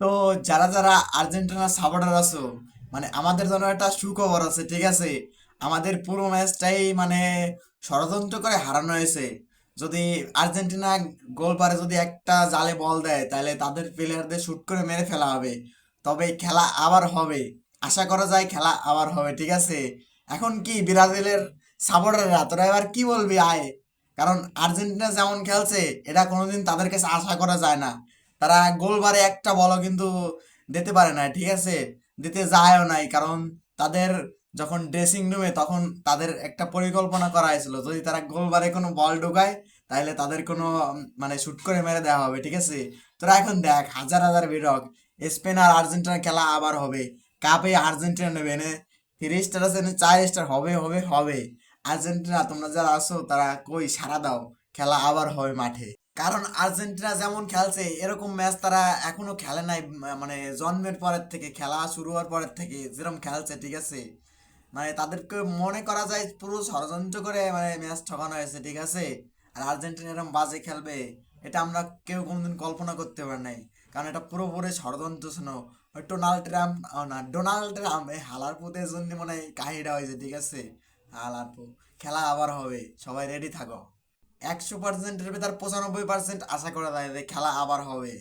তো যারা যারা আর্জেন্টিনা সাপোর্টার আছো, মানে আমাদের জন্য একটা সুখবর আছে, ঠিক আছে? আমাদের পুরো ম্যাচটাই মানে ষড়যন্ত্র করে হারানো হয়েছে। যদি আর্জেন্টিনা গোল পারে যদি একটা জালে বল দেয়, তাহলে তাদের প্লেয়ারদের শুট করে মেরে ফেলা হবে। তবে খেলা আবার হবে, আশা করা যায় খেলা আবার হবে, ঠিক আছে? এখন কি ব্রাজিলের সাপোর্টাররা তোরা এবার কি বলবি আয়? কারণ আর্জেন্টিনা যেমন খেলছে, এটা কোনোদিন তাদের কাছে আশা করা যায় না। তারা গোলবারে একটা বলও কিন্তু দিতে পারে না, ঠিক আছে? দিতে যায়ও নাই, কারণ তাদের যখন ড্রেসিং রুমে তখন তাদের একটা পরিকল্পনা করা হয়েছিল, যদি তারা গোলবারে কোনো বল ঢোকায় তাহলে তাদের কোনো মানে শুট করে মেরে দেওয়া হবে, ঠিক আছে? তোরা এখন দেখ, হাজার হাজার ভিড়ক, স্পেন আর আর্জেন্টিনার খেলা আবার হবে। কাপে আর্জেন্টিনা নেবে না, 3 স্টার আছে না, 4 স্টার হবে হবে হবে। আর্জেন্টিনা তোমরা যারা আছো তারা কই সাড়া দাও, খেলা আবার হবে মাঠে। কারণ আর্জেন্টিনা যেমন খেলছে এরকম ম্যাচ তারা এখনো খেলে নাই, মানে জন্মের পরের থেকে, খেলা শুরু হওয়ার পরের থেকে যেরকম খেলছে, ঠিক আছে? মানে তাদেরকে মনে করা যায় পুরো ষড়যন্ত্র করে মানে ম্যাচ ঠকানো হয়েছে, ঠিক আছে? আর আর্জেন্টিনা এরকম বাজে খেলবে, এটা আমরা কেউ কোনোদিন কল্পনা করতে পারি নাই। কারণ এটা পুরোপুরি ষড়যন্ত্র ছিল। ওই ডোনাল্ড ট্রাম্প, না ডোনাল্ড ট্রাম্প, এই হালার পুতের জন্য মানে এই কাহিনীটা হয়েছে, ঠিক আছে? হালার পু, খেলা আবার হবে, সবাই রেডি থাকো। 100%-এর ভেতর 95% আশা করা যায় যে খেলা আবার হবে।